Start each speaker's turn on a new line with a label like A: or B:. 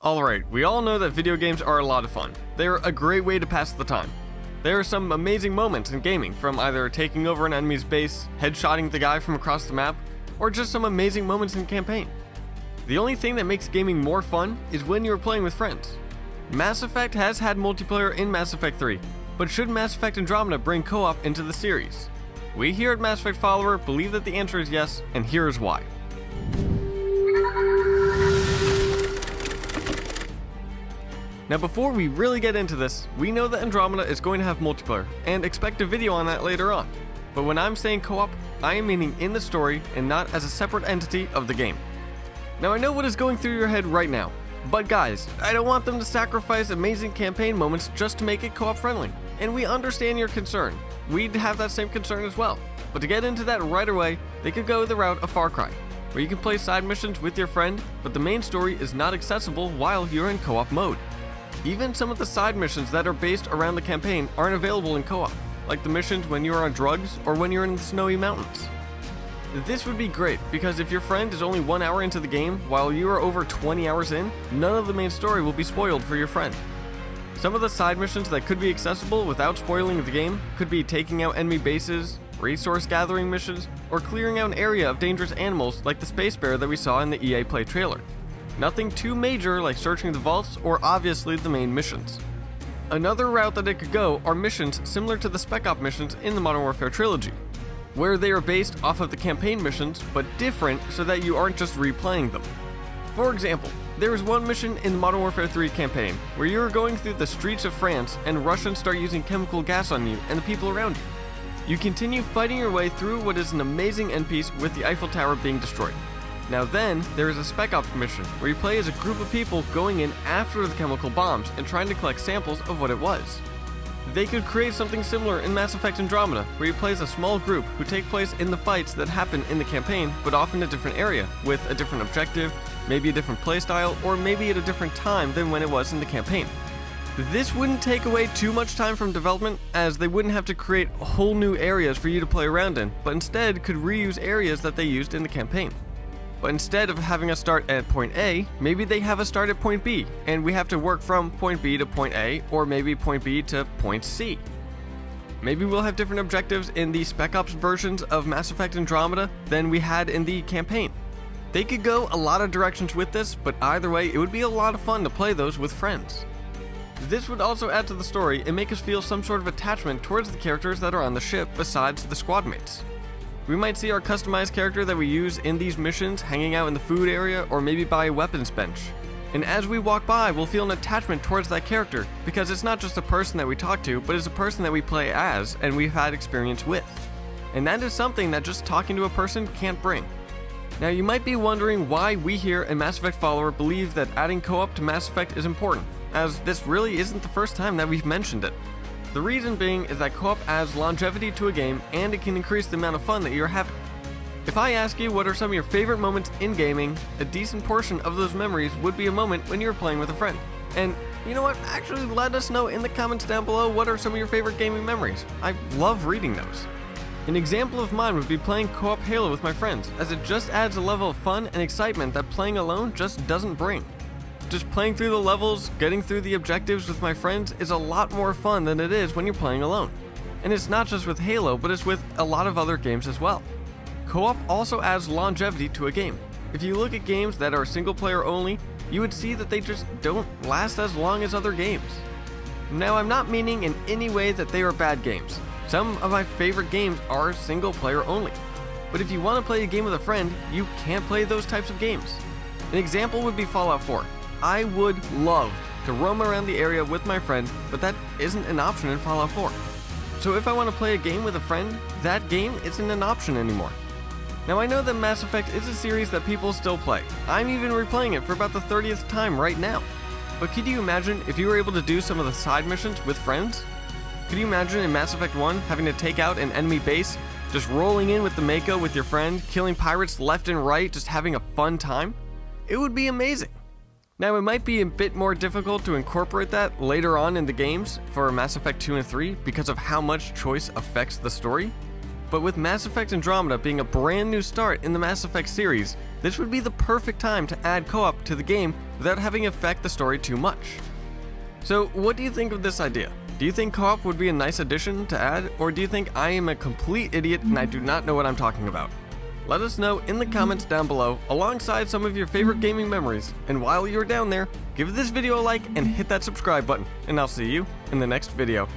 A: Alright, we all know that video games are a lot of fun. They're a great way to pass the time. There are some amazing moments in gaming, from either taking over an enemy's base, headshotting the guy from across the map, or just some amazing moments in campaign. The only thing that makes gaming more fun is when you're playing with friends. Mass Effect has had multiplayer in Mass Effect 3, but should Mass Effect Andromeda bring co-op into the series? We here at MassEffectFollower believe that the answer is yes, and here is why. Now before we really get into this, we know that Andromeda is going to have multiplayer, and expect a video on that later on. But when I'm saying co-op, I am meaning in the story and not as a separate entity of the game. Now I know what is going through your head right now, but guys, I don't want them to sacrifice amazing campaign moments just to make it co-op friendly. And we understand your concern. We'd have that same concern as well. But to get into that right away, they could go the route of Far Cry, where you can play side missions with your friend, but the main story is not accessible while you're in co-op mode. Even some of the side missions that are based around the campaign aren't available in co-op, like the missions when you're on drugs or when you're in the snowy mountains. This would be great, because if your friend is only 1 hour into the game while you are over 20 hours in, none of the main story will be spoiled for your friend. Some of the side missions that could be accessible without spoiling the game could be taking out enemy bases, resource gathering missions, or clearing out an area of dangerous animals like the space bear that we saw in the EA Play trailer. Nothing too major like searching the vaults or obviously the main missions. Another route that it could go are missions similar to the Spec Ops missions in the Modern Warfare trilogy, where they are based off of the campaign missions but different so that you aren't just replaying them. For example, there is one mission in the Modern Warfare 3 campaign where you are going through the streets of France and Russians start using chemical gas on you and the people around you. You continue fighting your way through what is an amazing end piece with the Eiffel Tower being destroyed. Now then, there is a Spec Ops mission where you play as a group of people going in after the chemical bombs and trying to collect samples of what it was. They could create something similar in Mass Effect Andromeda, where you play as a small group who take place in the fights that happen in the campaign, but often a different area, with a different objective, maybe a different playstyle, or maybe at a different time than when it was in the campaign. This wouldn't take away too much time from development, as they wouldn't have to create whole new areas for you to play around in, but instead could reuse areas that they used in the campaign. But instead of having us start at point A, maybe they have us start at point B, and we have to work from point B to point A, or maybe point B to point C. Maybe we'll have different objectives in the Spec Ops versions of Mass Effect Andromeda than we had in the campaign. They could go a lot of directions with this, but either way, it would be a lot of fun to play those with friends. This would also add to the story and make us feel some sort of attachment towards the characters that are on the ship besides the squad mates. We might see our customized character that we use in these missions hanging out in the food area or maybe by a weapons bench. And as we walk by, we'll feel an attachment towards that character because it's not just a person that we talk to, but it's a person that we play as and we've had experience with. And that is something that just talking to a person can't bring. Now you might be wondering why we here at MassEffectFollower believe that adding co-op to Mass Effect is important, as this really isn't the first time that we've mentioned it. The reason being is that co-op adds longevity to a game and it can increase the amount of fun that you're having. If I ask you what are some of your favorite moments in gaming, a decent portion of those memories would be a moment when you were playing with a friend. And you know what, actually let us know in the comments down below what are some of your favorite gaming memories. I love reading those. An example of mine would be playing co-op Halo with my friends, as it just adds a level of fun and excitement that playing alone just doesn't bring. Just playing through the levels, getting through the objectives with my friends is a lot more fun than it is when you're playing alone. And it's not just with Halo, but it's with a lot of other games as well. Co-op also adds longevity to a game. If you look at games that are single player only, you would see that they just don't last as long as other games. Now I'm not meaning in any way that they are bad games. Some of my favorite games are single player only. But if you want to play a game with a friend, you can't play those types of games. An example would be Fallout 4. I would love to roam around the area with my friend, but that isn't an option in Fallout 4. So if I want to play a game with a friend, that game isn't an option anymore. Now I know that Mass Effect is a series that people still play. I'm even replaying it for about the 30th time right now. But could you imagine if you were able to do some of the side missions with friends? Could you imagine in Mass Effect 1 having to take out an enemy base, just rolling in with the Mako with your friend, killing pirates left and right, just having a fun time? It would be amazing. Now it might be a bit more difficult to incorporate that later on in the games for Mass Effect 2 and 3 because of how much choice affects the story. But with Mass Effect Andromeda being a brand new start in the Mass Effect series, this would be the perfect time to add co-op to the game without having it affect the story too much. So what do you think of this idea? Do you think co-op would be a nice addition to add, or do you think I am a complete idiot and I do not know what I'm talking about? Let us know in the comments down below alongside some of your favorite gaming memories, and while you're down there, give this video a like and hit that subscribe button, and I'll see you in the next video.